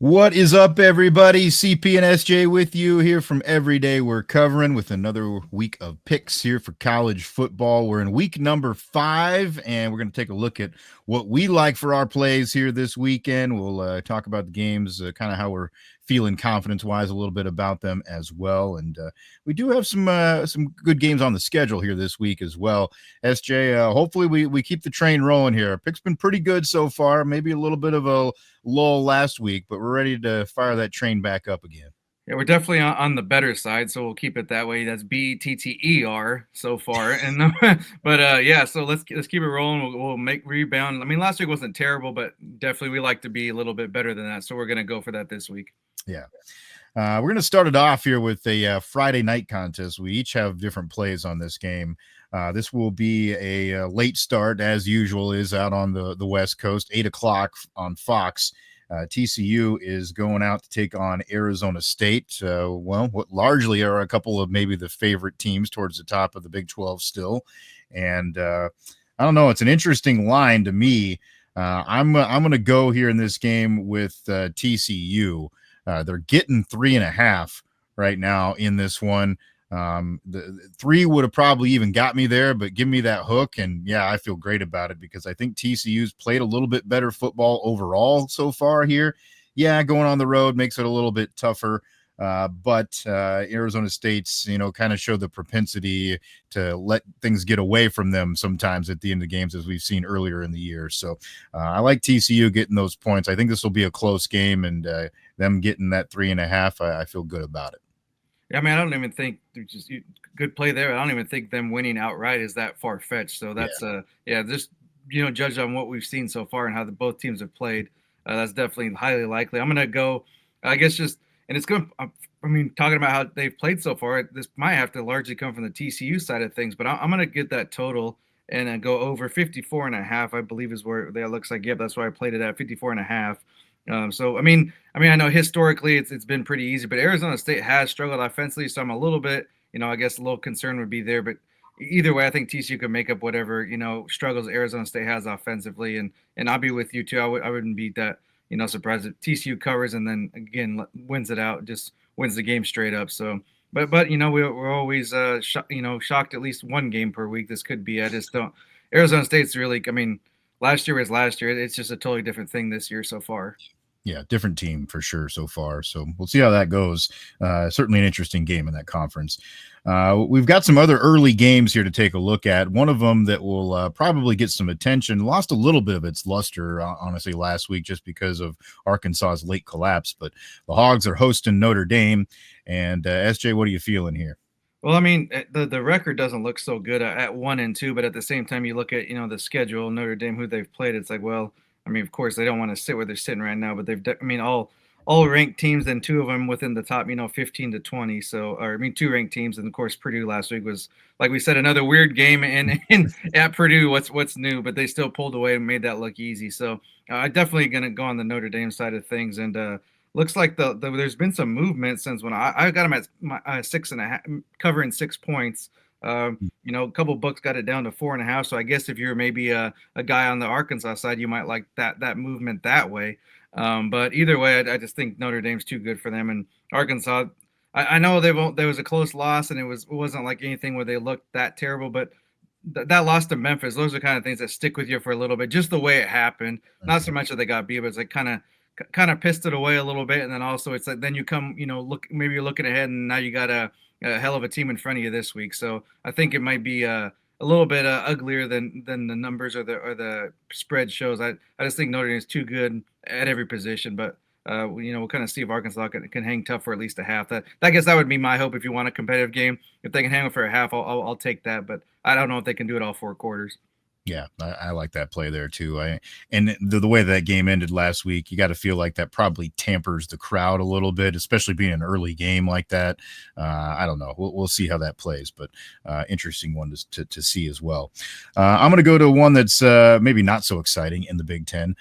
What is up, everybody? CP and SJ with you here from Every Day We're Covering with another week of picks here for college football. We're in week number 5, and we're going to take a look at what we like for our plays here this weekend. We'll talk about the games, kind of how we're feeling confidence-wise, a little bit about them as well. And we do have some good games on the schedule here this week as well. SJ, hopefully we keep the train rolling here. Our pick's been pretty good so far, maybe a little bit of a lull last week, but we're ready to fire that train back up again. Yeah, we're definitely on the better side, so we'll keep it that way. That's BTTER so far, and yeah. So let's keep it rolling. We'll make rebound. I mean, last week wasn't terrible, but definitely we like to be a little bit better than that. So we're gonna go for that this week. Yeah. We're going to start it off here with a Friday night contest. We each have different plays on this game. This will be a late start, as usual, is out on the West Coast, 8 o'clock on Fox. TCU is going out to take on Arizona State. What largely are a couple of maybe the favorite teams towards the top of the Big 12 still. And I don't know. It's an interesting line to me. I'm going to go here in this game with TCU. They're getting 3.5 right now in this one. The 3 would have probably even got me there, but give me that hook. And yeah, I feel great about it because I think TCU's played a little bit better football overall so far here. Yeah, going on the road makes it a little bit tougher. But Arizona State's, kind of showed the propensity to let things get away from them sometimes at the end of the games, as we've seen earlier in the year. So I like TCU getting those points. I think this will be a close game, and them getting that 3.5, I feel good about it. Yeah, I mean, I don't even think good play there. I don't even think them winning outright is that far fetched. So that's just judged on what we've seen so far and how both teams have played. That's definitely highly likely. I'm gonna go. I guess just and it's going. I mean, talking about how they've played so far, this might have to largely come from the TCU side of things. But I'm gonna get that total and then go over 54.5. I believe is where that looks like. Yep, that's why I played it at 54.5. So I know historically it's been pretty easy, but Arizona State has struggled offensively, so I'm a little bit, I guess a little concern would be there. But either way, I think TCU can make up whatever struggles Arizona State has offensively, and I'll be with you too. I wouldn't be that surprised if TCU covers and then again wins it out, just wins the game straight up. So. But we're always shocked at least one game per week. This could be. I just don't. Arizona State's really. I mean, last year was last year. It's just a totally different thing this year so far. Yeah, different team for sure so far. So we'll see how that goes. Certainly an interesting game in that conference. We've got some other early games here to take a look at. One of them that will probably get some attention, lost a little bit of its luster, honestly, last week just because of Arkansas's late collapse. But the Hogs are hosting Notre Dame. And SJ, what are you feeling here? Well, I mean, the record doesn't look so good at 1-2, but at the same time, you look at the schedule, Notre Dame, who they've played. It's like, well, I mean, of course, they don't want to sit where they're sitting right now, but I mean, all ranked teams and 2 of them within the top, 15 to 20. So, or I mean, 2 ranked teams, and of course, Purdue last week was, like we said, another weird game. And at Purdue, what's new? But they still pulled away and made that look easy. So, I definitely going to go on the Notre Dame side of things, and looks like there's been some movement since when I got them at my 6.5, covering 6 points. A couple books got it down to 4.5. So I guess if you're maybe a guy on the Arkansas side, you might like that movement that way. But either way, I just think Notre Dame's too good for them. And Arkansas, I know there was a close loss, and it wasn't like anything where they looked that terrible, but that loss to Memphis, those are kind of things that stick with you for a little bit, just the way it happened. Not so much that they got beat, but it's like kind of pissed it away a little bit. And then also it's like then you come, maybe you're looking ahead, and now you got a hell of a team in front of you this week. So I think it might be a little bit uglier than the numbers or the spread shows. I just think Notre Dame is too good at every position, but we'll kind of see if Arkansas can hang tough for at least a half. I guess that would be my hope if you want a competitive game. If they can hang for a half, I'll take that. But I don't know if they can do it all 4 quarters. Yeah, I like that play there too. And the way that game ended last week, you got to feel like that probably tampers the crowd a little bit, especially being an early game like that. I don't know. We'll see how that plays, but interesting one to see as well. I'm going to go to one that's maybe not so exciting in the Big Ten.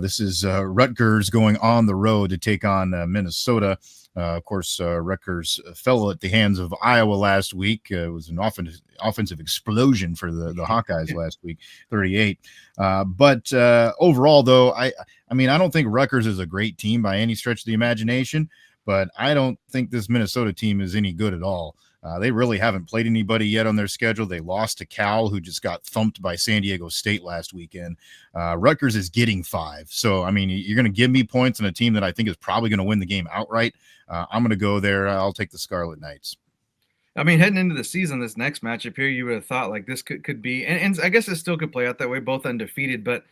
This is Rutgers going on the road to take on Minnesota. Of course, Rutgers fell at the hands of Iowa last week. It was an offensive explosion for the Hawkeyes last week, 38. But overall, though, I mean, I don't think Rutgers is a great team by any stretch of the imagination, but I don't think this Minnesota team is any good at all. They really haven't played anybody yet on their schedule. They lost to Cal, who just got thumped by San Diego State last weekend. Rutgers is getting 5. So, I mean, you're going to give me points on a team that I think is probably going to win the game outright. I'm going to go there. I'll take the Scarlet Knights. I mean, heading into the season, this next matchup here, you would have thought like this could be, and I guess it still could play out that way, both undefeated. But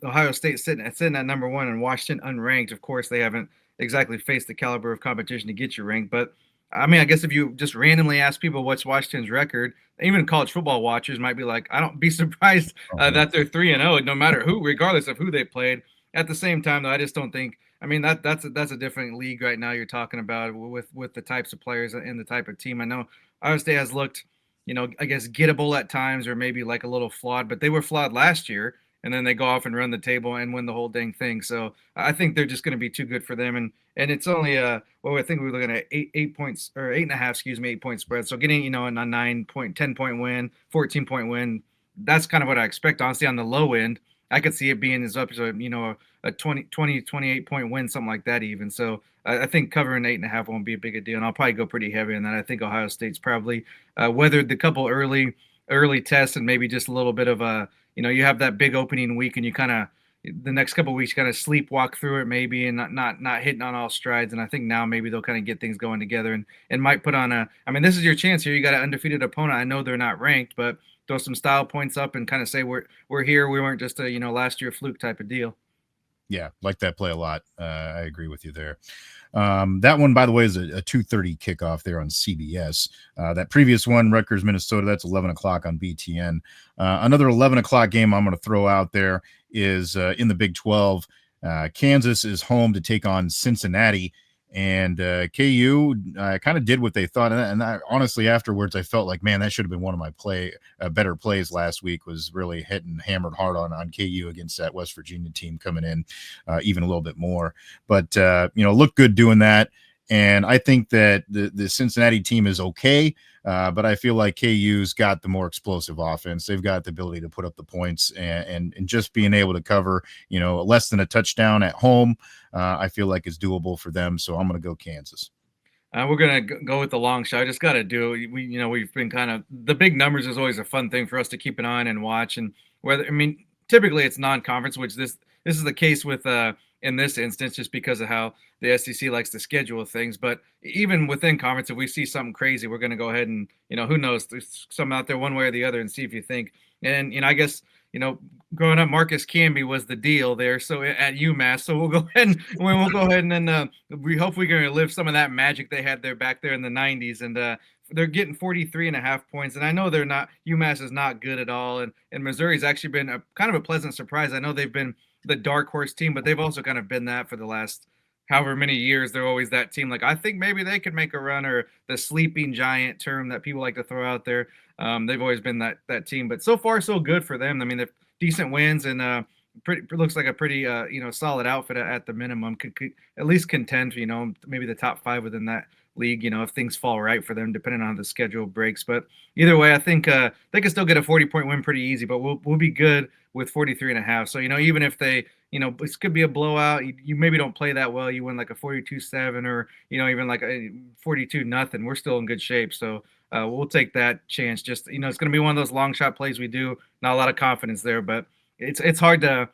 Ohio State sitting at number 1 and Washington unranked. Of course, they haven't exactly faced the caliber of competition to get you ranked. But I mean, I guess if you just randomly ask people what's Washington's record, even college football watchers might be like, I don't be surprised that they're 3-0, no matter who, regardless of who they played. At the same time, though, I just don't think. I mean, that's a different league right now. You're talking about with the types of players and the type of team. I know Iowa State has looked, I guess gettable at times, or maybe like a little flawed, but they were flawed last year, and then they go off and run the table and win the whole dang thing. So I think they're just going to be too good for them. And it's only I think we were looking at 8 points or 8.5, 8-point spread. So getting a 9-point, 10-point win, 14-point win, that's kind of what I expect. Honestly, on the low end, I could see it being as up to a 20, 28-point win, something like that even. So I think covering 8.5 won't be a big a deal, and I'll probably go pretty heavy on that. I think Ohio State's probably weathered the couple early tests, and maybe just a little bit of a you have that big opening week, and you kind of the next couple of weeks kind of sleepwalk through it maybe, and not hitting on all strides. And I think now maybe they'll kind of get things going together and might put on a. I mean, this is your chance here. You got an undefeated opponent. I know they're not ranked, but throw some style points up and kind of say we're here. We weren't just a last year fluke type of deal. Yeah, like that play a lot. I agree with you there. That one, by the way, is a 2:30 kickoff there on CBS. That previous one, Rutgers, Minnesota, that's 11 o'clock on BTN. Another 11 o'clock game I'm going to throw out there is in the Big 12. Kansas is home to take on Cincinnati. And KU kind of did what they thought. And I, honestly, afterwards, I felt like, man, that should have been one of my better plays last week, was really hitting hammered hard on KU against that West Virginia team coming in even a little bit more. But, looked good doing that. And I think that the Cincinnati team is okay, but I feel like KU's got the more explosive offense. They've got the ability to put up the points, and just being able to cover, less than a touchdown at home, I feel like is doable for them. So I'm going to go Kansas. We're gonna go with the long shot. I just got to do it. We've been kind of the big numbers is always a fun thing for us to keep an eye on and watch. And typically it's non-conference, which this is the case with in this instance, just because of how the SEC likes to schedule things. But even within conference, if we see something crazy, we're going to go ahead and, who knows, there's some out there one way or the other, and see if you think. And, I guess, growing up, Marcus Camby was the deal there. So at UMass, so we'll go ahead and then we hope we're going to live some of that magic they had there back there in the 90s. And they're getting 43.5 points. And I know UMass is not good at all. And Missouri's actually been kind of a pleasant surprise. I know they've been the dark horse team, but they've also kind of been that for the last however many years. They're always that team. Like, I think maybe they could make a run, or the sleeping giant term that people like to throw out there. They've always been that team, but so far so good for them. I mean, they've decent wins, and looks like a pretty solid outfit at the minimum. Could at least contend, maybe the top 5 within that league, if things fall right for them, depending on how the schedule breaks. But either way, I think they can still get a 40-point win pretty easy, but we'll be good with 43.5. So, even if they, this could be a blowout, you maybe don't play that well, you win like a 42-7 or, even like a 42-0, we're still in good shape. So we'll take that chance. Just, it's going to be one of those long shot plays we do. Not a lot of confidence there, but it's hard to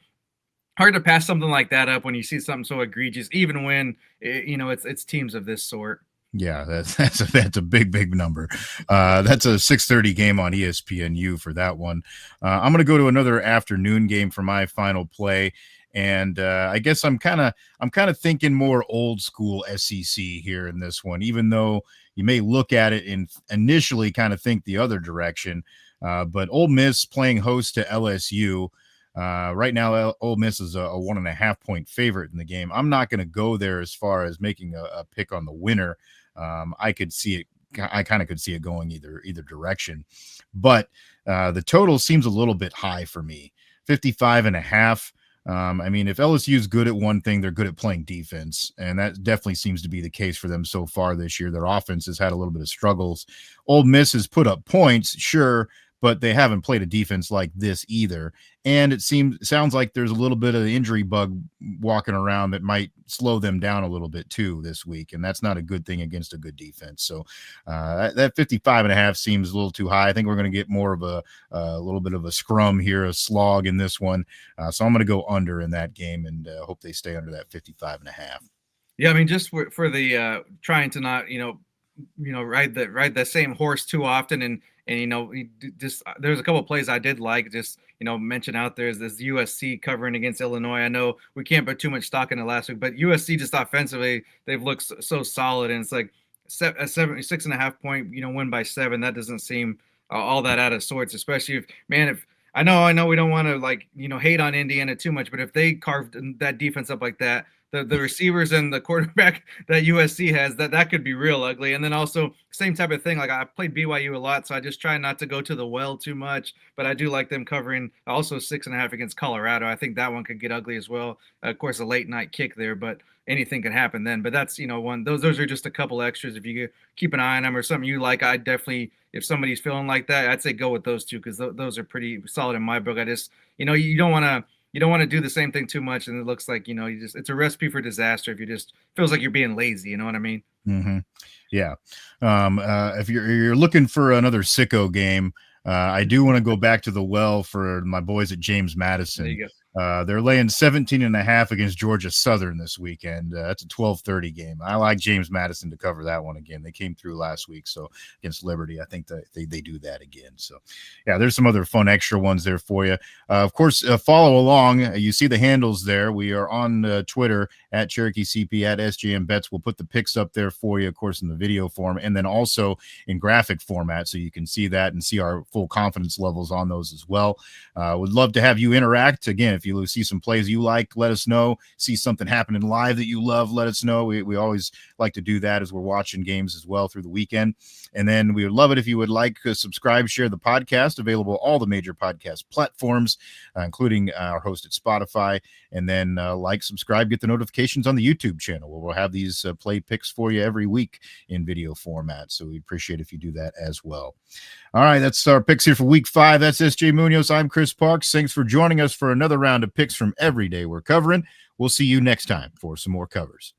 pass something like that up when you see something so egregious, even when, it's teams of this sort. Yeah, that's a big number. That's a 6:30 game on ESPNU for that one. I'm going to go to another afternoon game for my final play, and I guess I'm kind of thinking more old school SEC here in this one, even though you may look at it and initially kind of think the other direction. But Ole Miss playing host to LSU. Right now, Ole Miss is a 1.5 point favorite in the game. I'm not going to go there as far as making a pick on the winner. I could see it. I kind of could see it going either direction, but the total seems a little bit high for me. 55.5. I mean, if LSU is good at one thing, they're good at playing defense, and that definitely seems to be the case for them so far this year. Their offense has had a little bit of struggles. Ole Miss has put up points, sure, but they haven't played a defense like this either. And sounds like there's a little bit of the injury bug walking around that might slow them down a little bit too this week, and that's not a good thing against a good defense. So that 55.5 seems a little too high. I think we're going to get more of a little bit of a scrum here, a slog in this one. So I'm going to go under in that game and hope they stay under that 55.5. Yeah, I mean, just for the trying to not, ride the same horse too often, and just there's a couple of plays I did like, just mention out there is this USC covering against Illinois. I know we can't put too much stock in it last week, but USC just offensively they've looked so solid, and it's like a 76.5 point win by 7. That doesn't seem all that out of sorts, especially if I know we don't want to hate on Indiana too much, but if they carved that defense up like that, the receivers and the quarterback that USC has, that could be real ugly. And then also same type of thing. Like I played BYU a lot, so I just try not to go to the well too much. But I do like them covering also 6.5 against Colorado. I think that one could get ugly as well. Of course, a late night kick there, but anything can happen then. But that's one. Those are just a couple extras. If you keep an eye on them or something you like, I definitely, if somebody's feeling like that, I'd say go with those two because those are pretty solid in my book. I just you don't want to do the same thing too much, and it looks like it's a recipe for disaster if you just feels like you're being lazy. You know what I mean? Mm-hmm. Yeah. If you're looking for another sicko game, I do want to go back to the well for my boys at James Madison. There you go. They're laying 17.5 against Georgia Southern this weekend. That's a 12:30 game. I like James Madison to cover that one again. They came through last week, so against Liberty, I think that they do that again. So, yeah, there's some other fun extra ones there for you. Of course, follow along. You see the handles there. We are on Twitter at Cherokee CP at SJM Bets. We'll put the picks up there for you, of course, in the video form, and then also in graphic format, so you can see that and see our full confidence levels on those as well. Would love to have you interact again. If you see some plays you like, let us know. See something happening live that you love, let us know. We always like to do that as we're watching games as well through the weekend. And then we would love it if you would like to subscribe, share the podcast, available all the major podcast platforms, including our host at Spotify. And then subscribe, get the notifications on the YouTube channel where we'll have these play picks for you every week in video format. So we appreciate if you do that as well. All right, that's our picks here for week 5. That's SJ Munoz. I'm Chris Parks. Thanks for joining us for another round of picks from every day we're covering. We'll see you next time for some more covers.